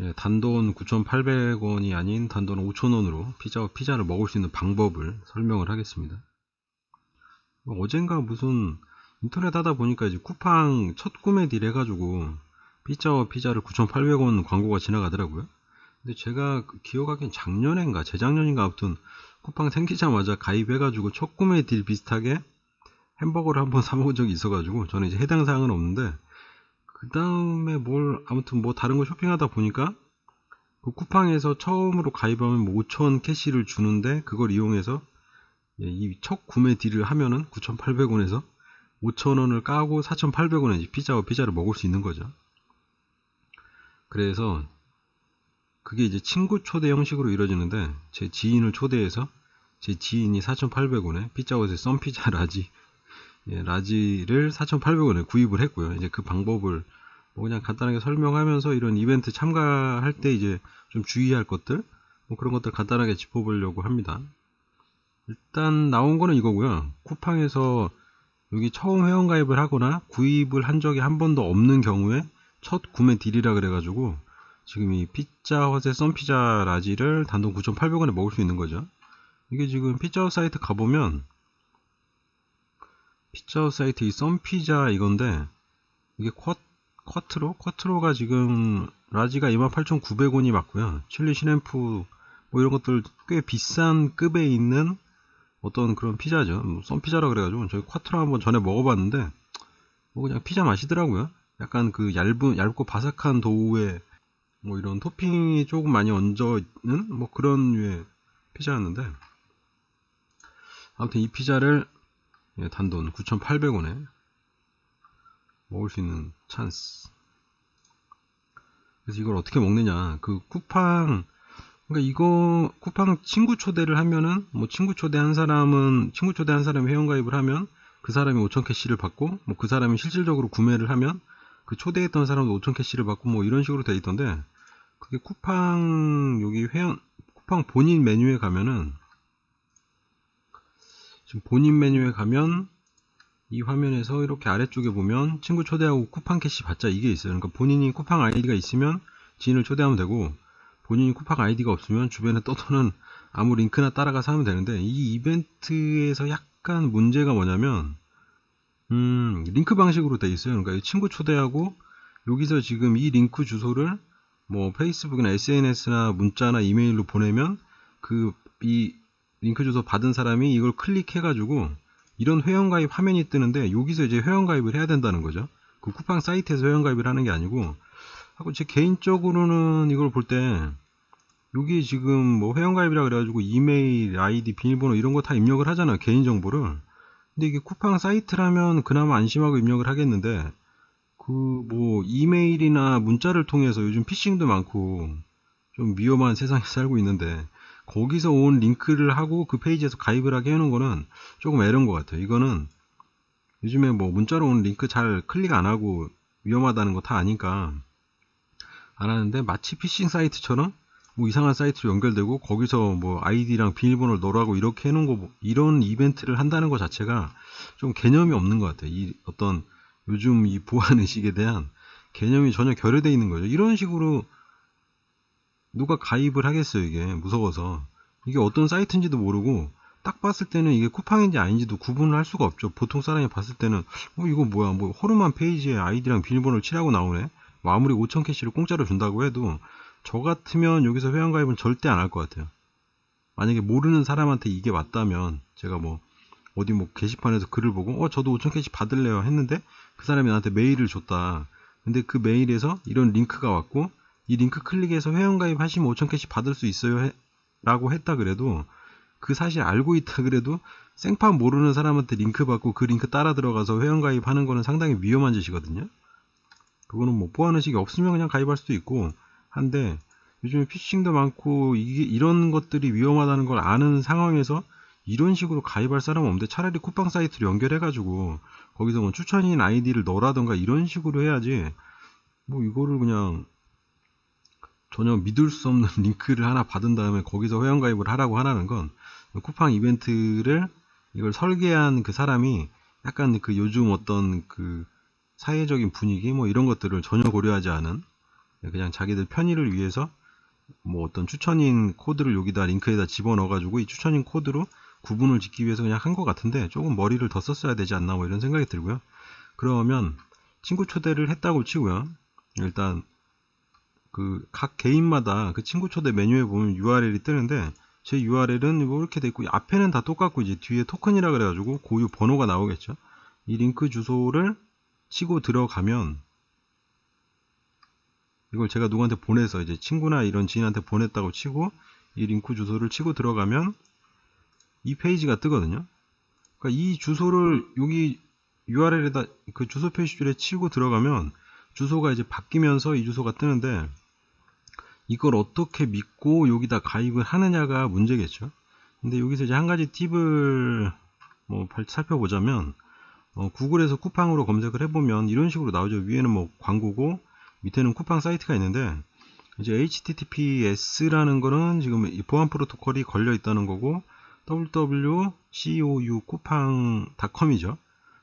예, 단돈 9,800원이 아닌 단돈 5,000원으로 피자를 먹을 수 있는 방법을 설명을 하겠습니다. 어젠가 무슨 인터넷 하다 보니까 이제 쿠팡 첫 구매 딜 해가지고 피자를 9,800원 광고가 지나가더라고요. 근데 제가 기억하기엔 작년인가 재작년인가 아무튼 쿠팡 생기자마자 가입해가지고 첫 구매 딜 비슷하게 햄버거를 한번 사먹은 적이 있어가지고 저는 이제 해당 사항은 없는데, 그 다음에 아무튼 다른 거 쇼핑하다 보니까 그 쿠팡에서 처음으로 가입하면 5,000 캐시를 주는데, 그걸 이용해서 이 첫 구매 딜을 하면은 9,800원에서 5,000원을 까고 4,800원에 피자를 먹을 수 있는 거죠. 그래서 그게 이제 친구 초대 형식으로 이루어지는데, 제 지인을 초대해서 제 지인이 4,800원에 피자헛의 썬피자 라지를 4,800원에 구입을 했고요. 이제 그 방법을 그냥 간단하게 설명하면서 이런 이벤트 참가할 때 이제 좀 주의할 것들, 그런 것들 간단하게 짚어보려고 합니다. 일단 나온 거는 이거고요. 쿠팡에서 여기 처음 회원가입을 하거나 구입을 한 적이 한 번도 없는 경우에 첫 구매 딜이라 그래가지고 지금 이 피자헛의 썬피자 라지를 단돈 9,800원에 먹을 수 있는 거죠. 이게 지금 피자헛 사이트 가보면 피자헛 사이트 이 썬피자 이건데, 이게 쿼트로가 지금 라지가 28,900원이 맞고요. 칠리 시램프 이런 것들 꽤 비싼 급에 있는 어떤 그런 피자죠. 썬피자라 그래가지고 저희 쿼트로 한번 전에 먹어봤는데 그냥 피자 맛이더라고요. 약간 그 얇고 바삭한 도우에 이런 토핑이 조금 많이 얹어 있는 그런 류의 피자였는데, 아무튼 이 피자를 단돈 9,800원에 먹을 수 있는 찬스. 그래서 이걸 어떻게 먹느냐, 그 쿠팡, 그러니까 이거 쿠팡 친구 초대를 하면은 친구 초대한 사람이 회원가입을 하면 그 사람이 5,000 캐시를 받고, 그 사람이 실질적으로 구매를 하면 그 초대했던 사람도 5,000 캐시를 받고 이런 식으로 돼 있던데, 그게 쿠팡 쿠팡 본인 메뉴에 가면은, 지금 본인 메뉴에 가면 이 화면에서 이렇게 아래쪽에 보면 친구 초대하고 쿠팡 캐시 받자 이게 있어요. 그러니까 본인이 쿠팡 아이디가 있으면 지인을 초대하면 되고, 본인이 쿠팡 아이디가 없으면 주변에 떠도는 아무 링크나 따라가서 하면 되는데, 이 이벤트에서 약간 문제가 뭐냐면 링크 방식으로 돼 있어요. 그러니까 친구 초대하고 여기서 지금 이 링크 주소를 페이스북이나 SNS나 문자나 이메일로 보내면 이 링크 주소 받은 사람이 이걸 클릭해가지고 이런 회원가입 화면이 뜨는데, 여기서 이제 회원가입을 해야 된다는 거죠. 그 쿠팡 사이트에서 회원가입을 하는 게 아니고, 하고 제 개인적으로는 이걸 볼 때 여기 지금 회원가입이라 그래가지고 이메일, 아이디, 비밀번호 이런 거 다 입력을 하잖아요, 개인정보를. 근데 이게 쿠팡 사이트라면 그나마 안심하고 입력을 하겠는데, 이메일이나 문자를 통해서 요즘 피싱도 많고 좀 위험한 세상에 살고 있는데, 거기서 온 링크를 하고 그 페이지에서 가입을 하게 해놓은 거는 조금 애른 것 같아요. 이거는 요즘에 문자로 온 링크 잘 클릭 안 하고 위험하다는 거 다 아니까 안 하는데, 마치 피싱 사이트처럼 이상한 사이트로 연결되고 거기서 아이디랑 비밀번호를 넣으라고 이렇게 해놓은 거, 이런 이벤트를 한다는 것 자체가 좀 개념이 없는 것 같아요. 이 어떤 요즘 이 보안 의식에 대한 개념이 전혀 결여되어 있는 거죠. 이런 식으로 누가 가입을 하겠어요. 이게 무서워서. 이게 어떤 사이트인지도 모르고 딱 봤을 때는 이게 쿠팡인지 아닌지도 구분을 할 수가 없죠. 보통 사람이 봤을 때는 이거 뭐야, 허름한 페이지에 아이디랑 비밀번호를 칠하고 나오네. 아무리 5,000 캐시를 공짜로 준다고 해도 저 같으면 여기서 회원가입은 절대 안 할 것 같아요. 만약에 모르는 사람한테 이게 맞다면, 제가 어디 게시판에서 글을 보고 저도 5,000 캐시 받을래요 했는데 그 사람이 나한테 메일을 줬다. 근데 그 메일에서 이런 링크가 왔고 이 링크 클릭해서 회원가입 하시면 5,000 캐시 받을 수 있어요 라고 했다 그래도, 그 사실 알고 있다 그래도 생판 모르는 사람한테 링크 받고 그 링크 따라 들어가서 회원가입 하는 거는 상당히 위험한 짓이거든요. 그거는 보안의식이 없으면 그냥 가입할 수도 있고 한데, 요즘에 피싱도 많고 이런 것들이 위험하다는 걸 아는 상황에서 이런 식으로 가입할 사람은 없는데, 차라리 쿠팡 사이트를 연결해가지고 거기서 추천인 아이디를 넣으라던가 이런 식으로 해야지, 이거를 그냥 전혀 믿을 수 없는 링크를 하나 받은 다음에 거기서 회원가입을 하라고 하라는 건, 쿠팡 이벤트를 이걸 설계한 그 사람이 약간 요즘 어떤 사회적인 분위기 이런 것들을 전혀 고려하지 않은 그냥 자기들 편의를 위해서 뭐 어떤 추천인 코드를 여기다 링크에다 집어넣어 가지고 이 추천인 코드로 구분을 짓기 위해서 그냥 한 것 같은데, 조금 머리를 더 썼어야 되지 않나 뭐 이런 생각이 들고요. 그러면 친구 초대를 했다고 치고요. 일단 그 각 개인마다 그 친구 초대 메뉴에 보면 URL이 뜨는데, 제 URL은 뭐 이렇게 돼 있고 앞에는 다 똑같고 이제 뒤에 토큰이라 그래가지고 고유 번호가 나오겠죠. 이 링크 주소를 치고 들어가면, 이걸 제가 누구한테 보내서 이제 친구나 이런 지인한테 보냈다고 치고 이 링크 주소를 치고 들어가면 이 페이지가 뜨거든요. 그러니까 이 주소를 여기 URL에다 그 주소 표시줄에 치고 들어가면 주소가 이제 바뀌면서 이 주소가 뜨는데, 이걸 어떻게 믿고 여기다 가입을 하느냐가 문제겠죠. 근데 여기서 이제 한 가지 팁을 뭐 살펴보자면, 구글에서 쿠팡으로 검색을 해보면 이런 식으로 나오죠. 위에는 뭐 광고고 밑에는 쿠팡 사이트가 있는데, 이제 HTTPS라는 거는 지금 이 보안 프로토콜이 걸려 있다는 거고, www.cou쿠팡.com이죠.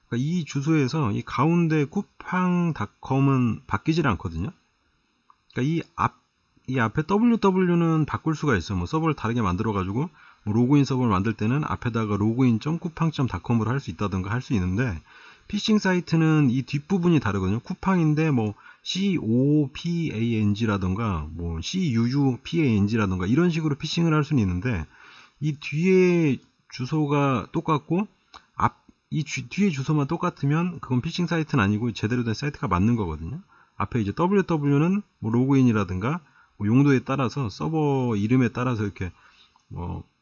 그러니까 이 주소에서 이 가운데 쿠팡.com은 바뀌질 않거든요. 그러니까 이 앞에 ww는 바꿀 수가 있어요. 뭐 서버를 다르게 만들어가지고 뭐 로그인 서버를 만들 때는 앞에다가 login.coupang.com으로 할 수 있다든가 할 수 있는데, 피싱 사이트는 이 뒷부분이 다르거든요. 쿠팡인데 뭐 COPANG라든가 뭐 CUUPANG라든가 이런 식으로 피싱을 할 수는 있는데, 이 뒤에 주소가 똑같고 뒤에 주소만 똑같으면 그건 피싱 사이트는 아니고 제대로 된 사이트가 맞는 거거든요. 앞에 이제 ww는 뭐 로그인이라든가 뭐 용도에 따라서 서버 이름에 따라서 이렇게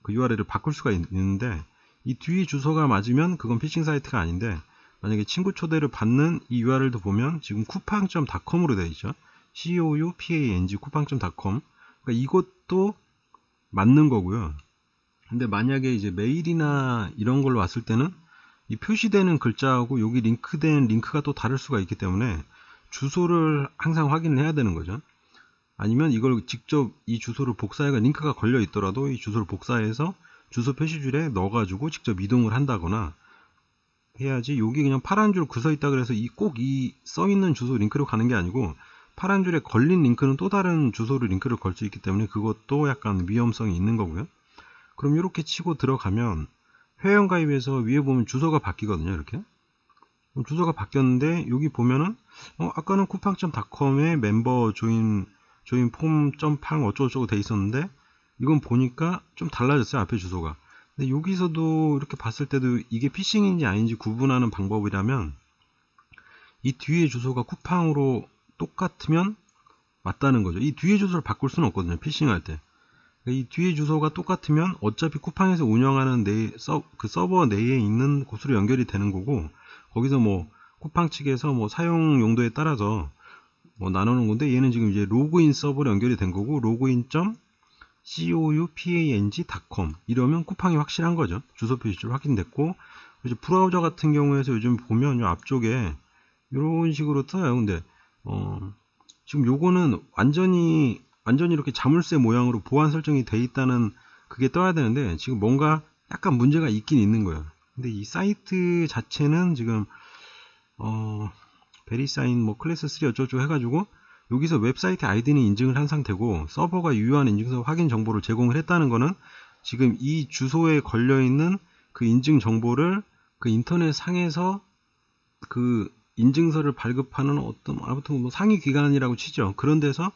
그 URL을 바꿀 수가 있는데, 이 뒤에 주소가 맞으면 그건 피싱 사이트가 아닌데, 만약에 친구 초대를 받는 이 URL도 보면 지금 쿠팡.com으로 되어 있죠. COUPANG 쿠팡.com. 그러니까 이것도 맞는 거고요. 근데 만약에 이제 메일이나 이런 걸로 왔을 때는 이 표시되는 글자하고 여기 링크된 링크가 또 다를 수가 있기 때문에 주소를 항상 확인을 해야 되는 거죠. 아니면 이걸 직접 이 주소를 복사해가 링크가 걸려 있더라도 이 주소를 복사해서 주소 표시줄에 넣어가지고 직접 이동을 한다거나 해야지. 여기 그냥 파란 줄 그 서 있다 그래서 꼭 이 써 있는 주소 링크로 가는 게 아니고, 파란 줄에 걸린 링크는 또 다른 주소로 링크를 걸 수 있기 때문에 그것도 약간 위험성이 있는 거고요. 그럼 이렇게 치고 들어가면 회원가입에서 위에 보면 주소가 바뀌거든요. 이렇게 주소가 바뀌었는데, 여기 보면은 아까는 쿠팡.com에 멤버 조인 폼.팡 어쩌고저쩌고 돼 있었는데, 이건 보니까 좀 달라졌어요. 앞에 주소가. 근데 여기서도 이렇게 봤을 때도 이게 피싱인지 아닌지 구분하는 방법이라면, 이 뒤에 주소가 쿠팡으로 똑같으면 맞다는 거죠. 이 뒤에 주소를 바꿀 수는 없거든요. 피싱할 때. 이 뒤에 주소가 똑같으면 어차피 쿠팡에서 운영하는 그 서버 내에 있는 곳으로 연결이 되는 거고, 거기서 뭐 쿠팡 측에서 뭐 사용 용도에 따라서 뭐 나누는 건데, 얘는 지금 이제 로그인 서버로 연결이 된 거고, login.coupang.com 이러면 쿠팡이 확실한 거죠. 주소 표시줄 확인됐고, 이제 브라우저 같은 경우에서 요즘 보면 요 앞쪽에 이런 식으로 떠요. 근데 지금 요거는 완전히 이렇게 자물쇠 모양으로 보안 설정이 돼 있다는 그게 떠야 되는데, 지금 뭔가 약간 문제가 있긴 있는 거예요. 근데 이 사이트 자체는 지금 베리사인 뭐 클래스 3 어쩌고저쩌고 해가지고 여기서 웹사이트 아이디는 인증을 한 상태고, 서버가 유효한 인증서 확인 정보를 제공을 했다는 거는 지금 이 주소에 걸려있는 그 인증 정보를 그 인터넷 상에서 그 인증서를 발급하는 아무튼 뭐 상위 기관이라고 치죠. 그런 데서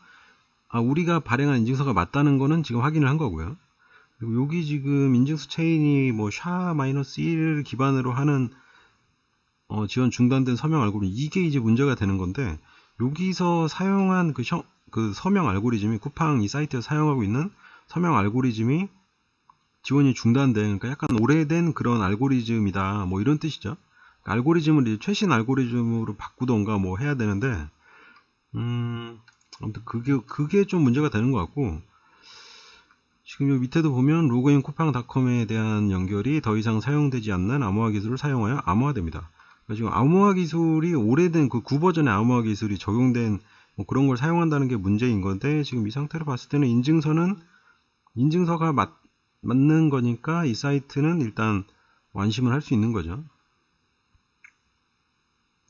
우리가 발행한 인증서가 맞다는 거는 지금 확인을 한 거고요. 그리고 여기 지금 인증서 체인이 뭐 SHA-1 기반으로 하는 지원 중단된 서명 알고리즘, 이게 이제 문제가 되는 건데, 여기서 사용한 그 서명 알고리즘이 쿠팡 이 사이트에서 사용하고 있는 서명 알고리즘이 지원이 중단된, 그러니까 약간 오래된 그런 알고리즘이다 뭐 이런 뜻이죠. 알고리즘을 이제 최신 알고리즘으로 바꾸던가 뭐 해야 되는데, 아무튼 그게 좀 문제가 되는 것 같고, 지금 여기 밑에도 보면 로그인 쿠팡.com에 대한 연결이 더 이상 사용되지 않는 암호화 기술을 사용하여 암호화됩니다. 그러니까 지금 암호화 기술이 오래된 그 9버전의 암호화 기술이 적용된 뭐 그런 걸 사용한다는 게 문제인 건데, 지금 이 상태로 봤을 때는 인증서가 맞는 거니까 이 사이트는 일단 완심을 할 수 있는 거죠.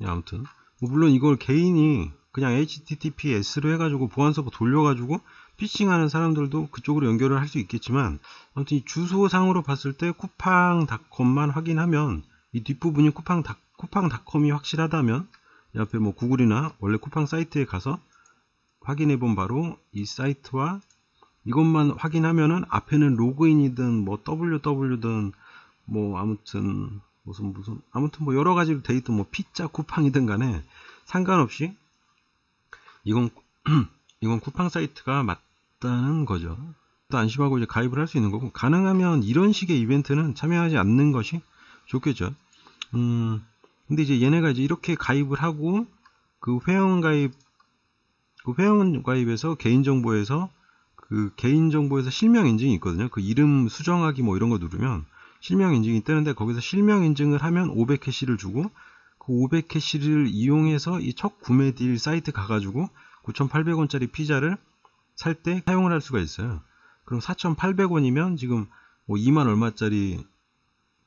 아무튼 물론 이걸 개인이 그냥 HTTPS로 해가지고 보안 서버 돌려가지고 피싱하는 사람들도 그쪽으로 연결을 할 수 있겠지만, 아무튼 이 주소상으로 봤을 때 쿠팡닷컴만 확인하면, 이 뒷부분이 쿠팡닷컴이 확실하다면, 옆에 뭐 구글이나 원래 쿠팡 사이트에 가서 확인해본 바로 이 사이트와 이것만 확인하면은 앞에는 로그인이든 뭐 www든 뭐 아무튼 아무튼 뭐 여러 가지로 돼 있던 뭐 피자 쿠팡이든 간에 상관없이 이건 이건 쿠팡 사이트가 맞다는 거죠. 또 안심하고 이제 가입을 할 수 있는 거고, 가능하면 이런 식의 이벤트는 참여하지 않는 것이 좋겠죠. 근데 이제 얘네가 이제 이렇게 가입을 하고 그 회원 가입에서 개인정보에서 실명 인증이 있거든요. 그 이름 수정하기 뭐 이런 거 누르면 실명 인증이 뜨는데, 거기서 실명 인증을 하면 500캐시를 주고, 그 500캐시를 이용해서 이 첫 구매 딜 사이트 가가지고 9,800원짜리 피자를 살 때 사용을 할 수가 있어요. 그럼 4,800원이면 지금 뭐 2만 얼마짜리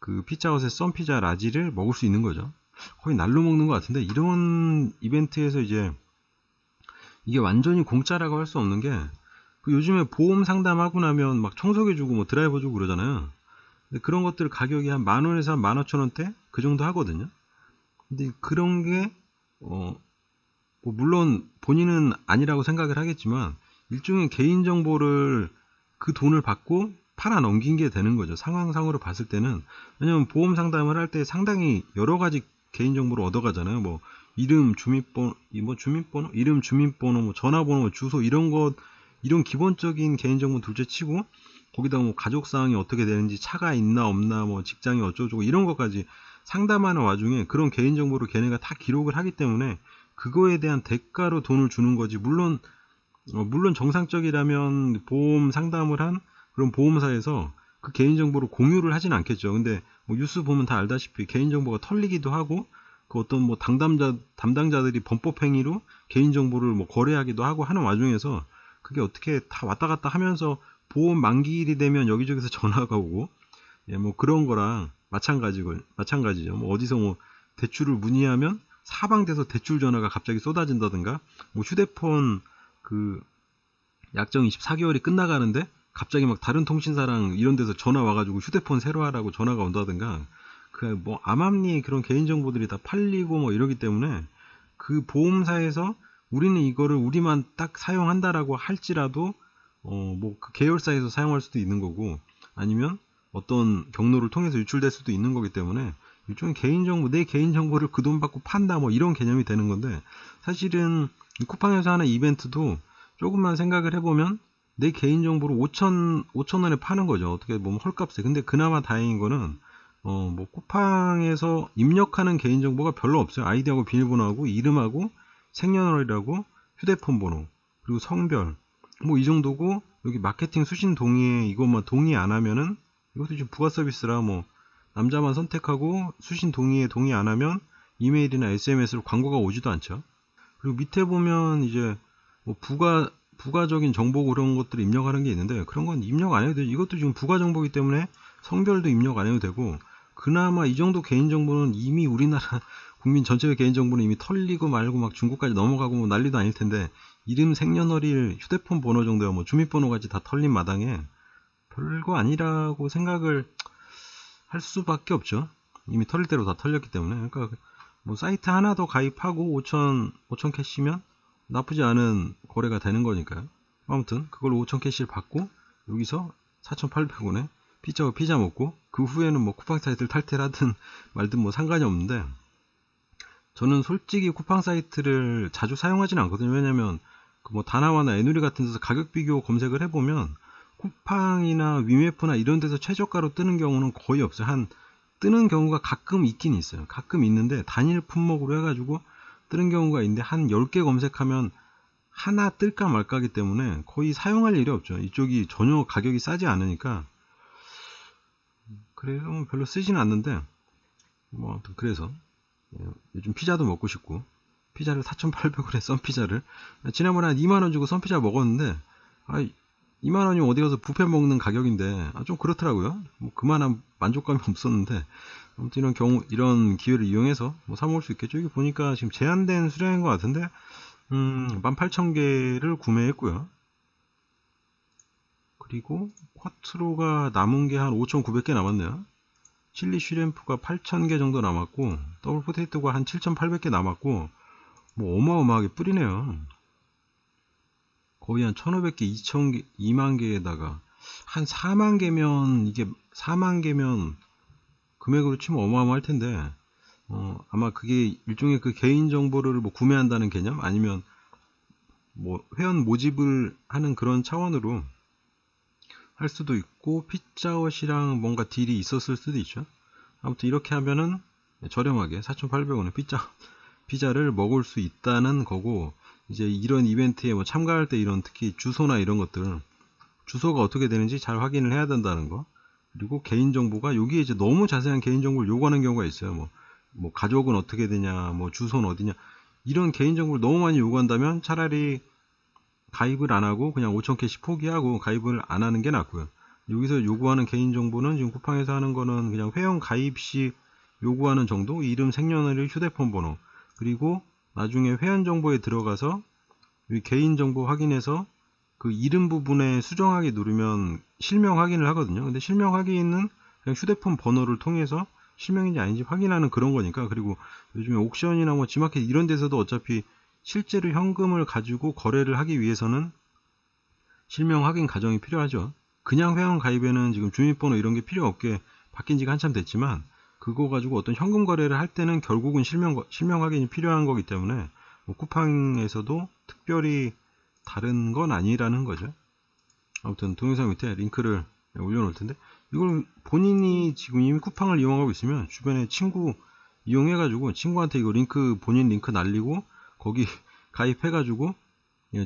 그 피자헛의 썬피자 라지를 먹을 수 있는 거죠. 거의 날로 먹는 것 같은데, 이런 이벤트에서 이제 이게 완전히 공짜라고 할 수 없는 게, 그 요즘에 보험 상담하고 나면 막 청소기 주고 뭐 드라이버 주고 그러잖아요. 근데 그런 것들 가격이 한 10,000원에서 한 15,000원대 그 정도 하거든요. 근데 그런 게 뭐 물론 본인은 아니라고 생각을 하겠지만 일종의 개인정보를 그 돈을 받고 팔아 넘긴 게 되는 거죠. 상황상으로 봤을 때는. 왜냐면 보험 상담을 할 때 상당히 여러 가지 개인정보를 얻어가잖아요. 뭐 이름, 주민번호, 이름, 주민번호, 뭐 전화번호, 주소 이런 기본적인 개인정보 둘째 치고, 거기다가 뭐 가족 사항이 어떻게 되는지, 차가 있나 없나, 뭐 직장이 어쩌고저쩌고 이런 것까지 상담하는 와중에 그런 개인정보를 걔네가 다 기록을 하기 때문에 그거에 대한 대가로 돈을 주는 거지. 물론 정상적이라면 보험 상담을 한 그런 보험사에서 그 개인정보를 공유를 하진 않겠죠. 근데 뭐 뉴스 보면 다 알다시피 개인정보가 털리기도 하고, 그 어떤 뭐 담당자들이 범법행위로 개인정보를 뭐 거래하기도 하고 하는 와중에서 그게 어떻게 다 왔다 갔다 하면서 보험 만기일이 되면 여기저기서 전화가 오고, 예, 뭐 그런 거랑 마찬가지죠. 뭐 어디서 뭐 대출을 문의하면 사방돼서 대출 전화가 갑자기 쏟아진다든가, 뭐 휴대폰 그 약정 24개월이 끝나가는데 갑자기 막 다른 통신사랑 이런 데서 전화 와가지고 휴대폰 새로 하라고 전화가 온다든가, 그 뭐 암암리에 그런 개인정보들이 다 팔리고 뭐 이러기 때문에 그 보험사에서 우리는 이거를 우리만 딱 사용한다라고 할지라도 뭐 그 계열사에서 사용할 수도 있는 거고, 아니면 어떤 경로를 통해서 유출될 수도 있는 거기 때문에 일종의 내 개인정보를 그 돈 받고 판다 뭐 이런 개념이 되는 건데, 사실은 쿠팡에서 하는 이벤트도 조금만 생각을 해보면 내 개인정보를 5,000원에 파는 거죠. 어떻게 보면 헐값에. 근데 그나마 다행인 거는 뭐 쿠팡에서 입력하는 개인정보가 별로 없어요. 아이디하고 비밀번호하고 이름하고 생년월일하고 휴대폰 번호 그리고 성별 뭐 이 정도고, 여기 마케팅 수신 동의에 이것만 동의 안 하면은 이것도 지금 부가 서비스라 뭐 남자만 선택하고 수신 동의에 동의 안 하면 이메일이나 SMS로 광고가 오지도 않죠. 그리고 밑에 보면 이제 뭐 부가적인 정보 그런 것들을 입력하는 게 있는데, 그런 건 입력 안 해도 돼요. 이것도 지금 부가 정보이기 때문에 성별도 입력 안 해도 되고, 그나마 이 정도 개인정보는 이미 우리나라 국민 전체의 개인정보는 이미 털리고 말고 막 중국까지 넘어가고 뭐 난리도 아닐 텐데, 이름, 생년월일, 휴대폰 번호 정도야 뭐 주민번호까지 다 털린 마당에 별거 아니라고 생각을 할 수밖에 없죠. 이미 털릴 대로 다 털렸기 때문에. 그러니까 뭐 사이트 하나 더 가입하고 5,000 캐시면 나쁘지 않은 거래가 되는 거니까요. 아무튼 그걸 5,000 캐시를 받고 여기서 4,800원에 피자 먹고, 그 후에는 뭐 쿠팡 사이트를 탈퇴하든 말든 뭐 상관이 없는데, 저는 솔직히 쿠팡 사이트를 자주 사용하지는 않거든요. 왜냐면 그 뭐 다나와나 에누리 같은 데서 가격 비교 검색을 해보면 쿠팡이나 위메프나 이런 데서 최저가로 뜨는 경우는 거의 없어요. 뜨는 경우가 가끔 있긴 있어요. 가끔 있는데 단일 품목으로 해가지고 뜨는 경우가 있는데 한 10개 검색하면 하나 뜰까 말까 하기 때문에 거의 사용할 일이 없죠. 이쪽이 전혀 가격이 싸지 않으니까. 그래서 별로 쓰지는 않는데, 뭐 아무튼 그래서 요즘 피자도 먹고 싶고, 피자를 4,800원에 썬피자를 지난번에 한 2만원 주고 썬피자 먹었는데, 2만원이면 어디 가서 뷔페 먹는 가격인데 좀 그렇더라고요. 뭐 그만한 만족감이 없었는데, 아무튼 이런 기회를 이용해서 뭐 사 먹을 수 있겠죠. 이게 보니까 지금 제한된 수량인 것 같은데, 18,000개를 구매했고요. 그리고 쿼트로가 남은 게 한 5,900개 남았네요. 칠리 슈램프가 8,000개 정도 남았고, 더블 포테이토가 한 7,800개 남았고, 뭐 어마어마하게 뿌리네요. 거의 한 1,500개, 2,000개, 2만 개에다가 한 4만 개면, 이게 4만 개면 금액으로 치면 어마어마할 텐데, 아마 그게 일종의 그 개인 정보를 뭐 구매한다는 개념, 아니면 뭐 회원 모집을 하는 그런 차원으로 할 수도 있고, 피자헛이랑 뭔가 딜이 있었을 수도 있죠. 아무튼 이렇게 하면은 저렴하게 4,800원에 피자를 먹을 수 있다는 거고, 이제 이런 이벤트에 뭐 참가할 때 이런 특히 주소나 이런 것들, 주소가 어떻게 되는지 잘 확인을 해야 된다는 거. 그리고 개인정보가 여기에 이제 너무 자세한 개인정보를 요구하는 경우가 있어요. 뭐 가족은 어떻게 되냐, 뭐 주소는 어디냐, 이런 개인정보를 너무 많이 요구한다면 차라리 가입을 안 하고 그냥 5,000캐시 포기하고 가입을 안 하는 게 낫고요. 여기서 요구하는 개인정보는 지금 쿠팡에서 하는 거는 그냥 회원 가입 시 요구하는 정도, 이름, 생년월일, 휴대폰 번호, 그리고 나중에 회원 정보에 들어가서 이 개인정보 확인해서 그 이름 부분에 수정하기 누르면 실명 확인을 하거든요. 근데 실명 확인은 그냥 휴대폰 번호를 통해서 실명인지 아닌지 확인하는 그런 거니까. 그리고 요즘에 옥션이나 뭐 지마켓 이런 데서도 어차피 실제로 현금을 가지고 거래를 하기 위해서는 실명 확인 과정이 필요하죠. 그냥 회원 가입에는 지금 주민번호 이런 게 필요 없게 바뀐 지가 한참 됐지만, 그거 가지고 어떤 현금 거래를 할 때는 결국은 실명 확인이 필요한 거기 때문에 뭐 쿠팡에서도 특별히 다른 건 아니라는 거죠. 아무튼 동영상 밑에 링크를 올려놓을 텐데, 이걸 본인이 지금 이미 쿠팡을 이용하고 있으면 주변에 친구 이용해가지고 친구한테 이거 본인 링크 날리고 거기 가입해가지고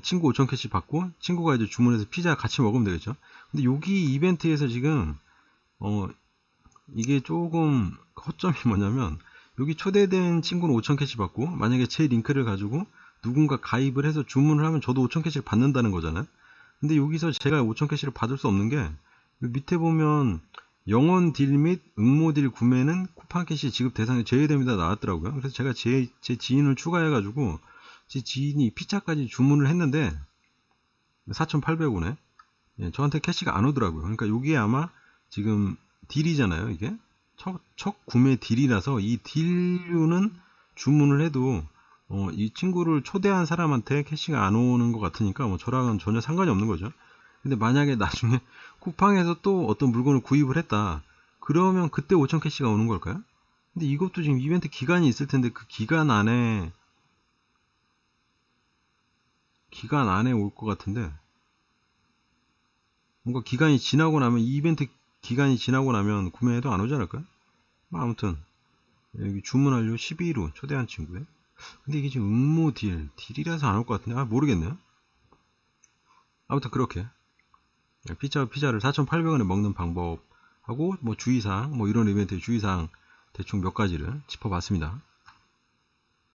친구 5,000캐시 받고 친구가 이제 주문해서 피자 같이 먹으면 되겠죠. 근데 여기 이벤트에서 지금 이게 조금 허점이 뭐냐면, 여기 초대된 친구는 5,000캐시 받고 만약에 제 링크를 가지고 누군가 가입을 해서 주문을 하면 저도 5,000캐시를 받는다는 거잖아요. 근데 여기서 제가 5,000캐시를 받을 수 없는 게, 밑에 보면 영원 딜 및 응모 딜 구매는 쿠팡 캐시 지급 대상에 제외됩니다 나왔더라고요. 그래서 제가 제 지인을 추가해가지고 제 지인이 피자까지 주문을 했는데 4,800원에 저한테 캐시가 안 오더라고요. 그러니까 여기에 아마 지금 딜이잖아요. 이게 첫 구매 딜이라서 이 딜류는 주문을 해도 이 친구를 초대한 사람한테 캐시가 안 오는 것 같으니까 뭐 저랑은 전혀 상관이 없는 거죠. 근데 만약에 나중에 쿠팡에서 또 어떤 물건을 구입을 했다, 그러면 그때 5,000캐시가 오는 걸까요? 근데 이것도 지금 이벤트 기간이 있을 텐데 그 기간 안에 올 것 같은데, 뭔가 기간이 지나고 나면, 이 이벤트 기간이 지나고 나면 구매해도 안 오지 않을까요? 뭐 아무튼 여기 주문 완료 12일 후 초대한 친구에. 근데 이게 지금 응모 딜이라서 안 올 것 같은데, 모르겠네요. 아무튼 그렇게 피자를 4,800원에 먹는 방법하고 뭐 주의사항, 뭐 이런 이벤트의 주의사항 대충 몇 가지를 짚어봤습니다.